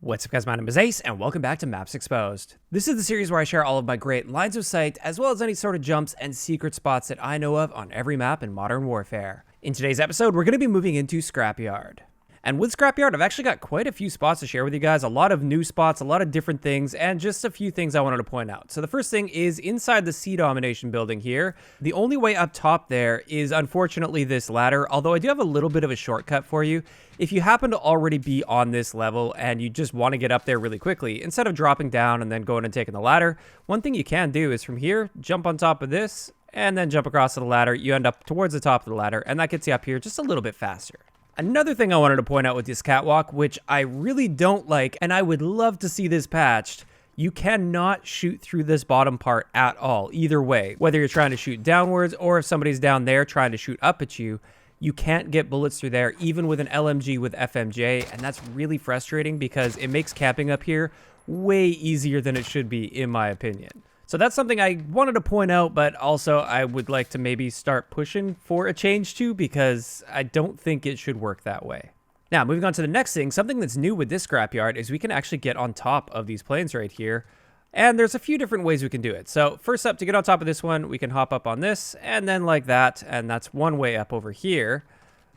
What's up guys, my name is Ace, and welcome back to Maps Exposed. This is the series where I share all of my great lines of sight, as well as any sort of jumps and secret spots that I know of on every map in Modern Warfare. In today's episode, we're going to be moving into Scrapyard. And with Scrapyard, I've actually got quite a few spots to share with you guys, a lot of new spots, a lot of different things, and just a few things I wanted to point out. So the first thing is inside the Sea Domination building here, the only way up top there is unfortunately this ladder, although I do have a little bit of a shortcut for you. If you happen to already be on this level and you just want to get up there really quickly, instead of dropping down and then going and taking the ladder, one thing you can do is from here, jump on top of this, and then jump across to the ladder. You end up towards the top of the ladder, and that gets you up here just a little bit faster. Another thing I wanted to point out with this catwalk, which I really don't like, and I would love to see this patched, you cannot shoot through this bottom part at all, either way. Whether you're trying to shoot downwards or if somebody's down there trying to shoot up at you, you can't get bullets through there, even with an LMG with FMJ, and that's really frustrating because it makes camping up here way easier than it should be, in my opinion. So that's something I wanted to point out, but also I would like to maybe start pushing for a change to, because I don't think it should work that way. Now, moving on to the next thing, something that's new with this scrapyard is we can actually get on top of these planes right here. And there's a few different ways we can do it. So first up, to get on top of this one, we can hop up on this, and then like that, and that's one way up over here.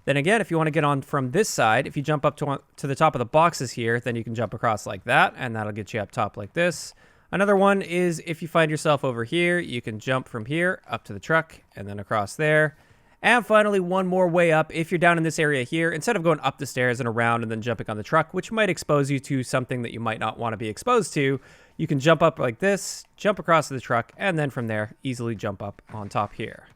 Then again, if you want to get on from this side, if you jump up to the top of the boxes here, then you can jump across like that, and that'll get you up top like this. Another one is if you find yourself over here, you can jump from here up to the truck and then across there. And finally, one more way up. If you're down in this area here, instead of going up the stairs and around and then jumping on the truck, which might expose you to something that you might not want to be exposed to, you can jump up like this, jump across to the truck, and then from there, easily jump up on top here.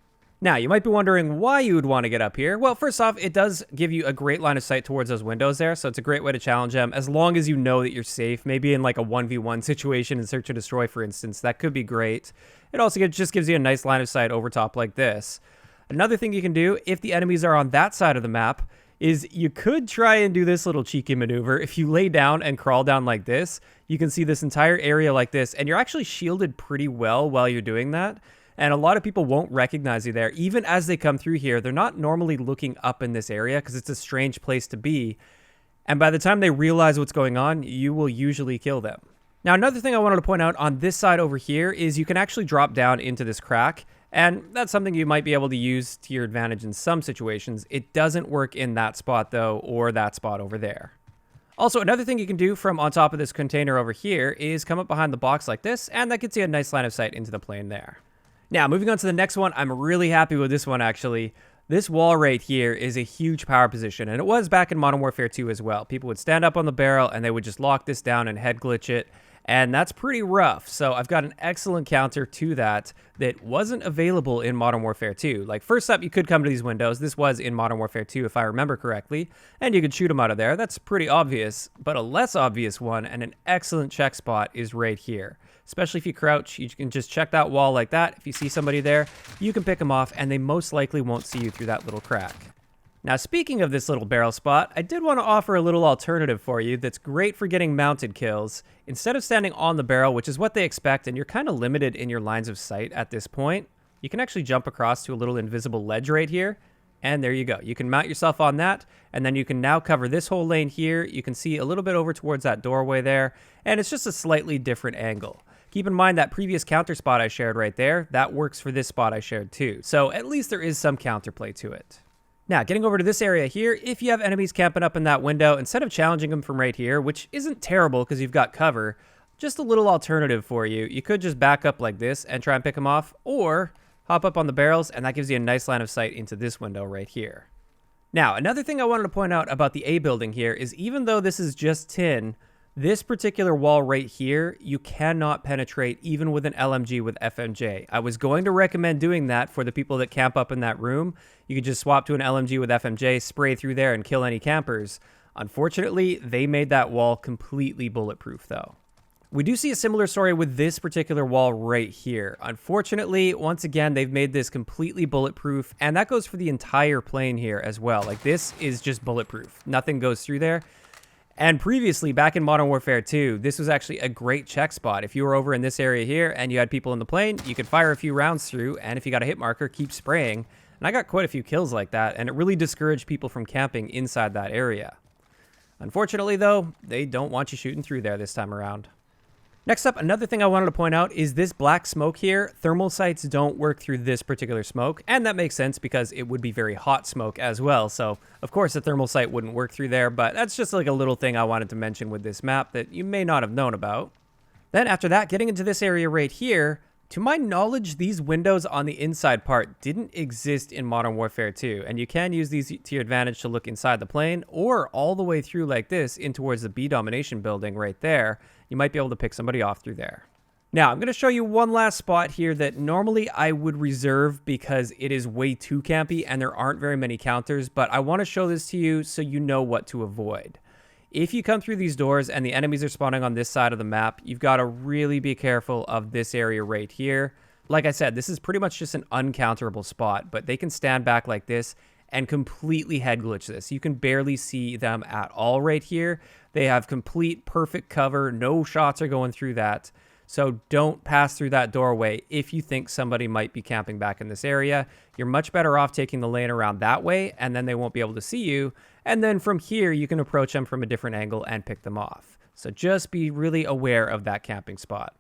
Now, you might be wondering why you would want to get up here. Well, first off, it does give you a great line of sight towards those windows there, so it's a great way to challenge them, as long as you know that you're safe. Maybe in like a 1v1 situation in Search and Destroy, for instance, that could be great. It also just gives you a nice line of sight over top like this. Another thing you can do, if the enemies are on that side of the map, is you could try and do this little cheeky maneuver. If you lay down and crawl down like this, you can see this entire area like this, and you're actually shielded pretty well while you're doing that. And a lot of people won't recognize you there. Even as they come through here, they're not normally looking up in this area because it's a strange place to be. And by the time they realize what's going on, you will usually kill them. Now, another thing I wanted to point out on this side over here is you can actually drop down into this crack. And that's something you might be able to use to your advantage in some situations. It doesn't work in that spot, though, or that spot over there. Also, another thing you can do from on top of this container over here is come up behind the box like this, and that gets you a nice line of sight into the plane there. Now, moving on to the next one, I'm really happy with this one, actually. This wall right here is a huge power position, and it was back in Modern Warfare 2 as well. People would stand up on the barrel, and they would just lock this down and head glitch it, and that's pretty rough. So I've got an excellent counter to that wasn't available in Modern Warfare 2. Like, first up, you could come to these windows. This was in Modern Warfare 2, if I remember correctly, and you could shoot them out of there. That's pretty obvious, but a less obvious one and an excellent check spot is right here. Especially if you crouch, you can just check that wall like that. If you see somebody there, you can pick them off, and they most likely won't see you through that little crack. Now, speaking of this little barrel spot, I did want to offer a little alternative for you that's great for getting mounted kills. Instead of standing on the barrel, which is what they expect, and you're kind of limited in your lines of sight at this point, you can actually jump across to a little invisible ledge right here, and there you go. You can mount yourself on that, and then you can now cover this whole lane here. You can see a little bit over towards that doorway there, and it's just a slightly different angle. Keep in mind that previous counter spot I shared right there, that works for this spot I shared too. So at least there is some counterplay to it. Now, getting over to this area here, if you have enemies camping up in that window, instead of challenging them from right here, which isn't terrible because you've got cover, just a little alternative for you. You could just back up like this and try and pick them off, or hop up on the barrels, and that gives you a nice line of sight into this window right here. Now, another thing I wanted to point out about the A building here is even though this is just tin, this particular wall right here, you cannot penetrate even with an LMG with FMJ. I was going to recommend doing that for the people that camp up in that room. You could just swap to an LMG with FMJ, spray through there, and kill any campers. Unfortunately, they made that wall completely bulletproof, though. We do see a similar story with this particular wall right here. Unfortunately, once again, they've made this completely bulletproof, and that goes for the entire plane here as well. Like, this is just bulletproof. Nothing goes through there. And previously, back in Modern Warfare 2, this was actually a great check spot. If you were over in this area here and you had people in the plane, you could fire a few rounds through, and if you got a hit marker, keep spraying. And I got quite a few kills like that, and it really discouraged people from camping inside that area. Unfortunately, though, they don't want you shooting through there this time around. Next up, another thing I wanted to point out is this black smoke here. Thermal sights don't work through this particular smoke, and that makes sense because it would be very hot smoke as well. So, of course, a thermal sight wouldn't work through there, but that's just like a little thing I wanted to mention with this map that you may not have known about. Then after that, getting into this area right here, to my knowledge, these windows on the inside part didn't exist in Modern Warfare 2, and you can use these to your advantage to look inside the plane or all the way through like this in towards the B domination building right there. You might be able to pick somebody off through there. Now, I'm going to show you one last spot here that normally I would reserve because it is way too campy and there aren't very many counters, but I want to show this to you so you know what to avoid. If you come through these doors and the enemies are spawning on this side of the map, you've got to really be careful of this area right here. Like I said, this is pretty much just an uncounterable spot, but they can stand back like this and completely head glitch this. You can barely see them at all right here. They have complete perfect cover. No shots are going through that. So don't pass through that doorway if you think somebody might be camping back in this area. You're much better off taking the lane around that way, and then they won't be able to see you. And then from here, you can approach them from a different angle and pick them off. So just be really aware of that camping spot.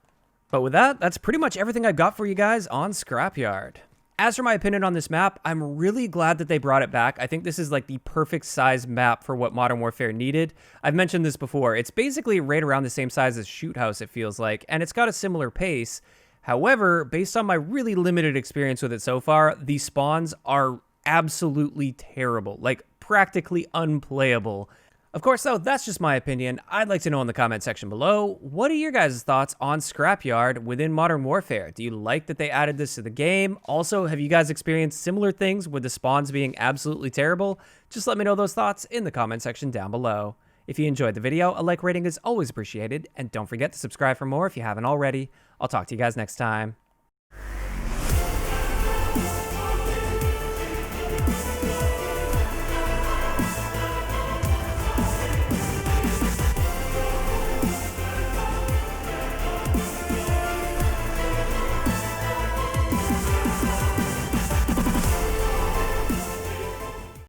But with that, that's pretty much everything I've got for you guys on Scrapyard. As for my opinion on this map, I'm really glad that they brought it back. I think this is like the perfect size map for what Modern Warfare needed. I've mentioned this before. It's basically right around the same size as Shoot House, it feels like, and it's got a similar pace. However, based on my really limited experience with it so far, the spawns are absolutely terrible, like practically unplayable. Of course, though, that's just my opinion. I'd like to know in the comment section below, what are your guys' thoughts on Scrapyard within Modern Warfare? Do you like that they added this to the game? Also, have you guys experienced similar things with the spawns being absolutely terrible? Just let me know those thoughts in the comment section down below. If you enjoyed the video, a like rating is always appreciated, and don't forget to subscribe for more if you haven't already. I'll talk to you guys next time.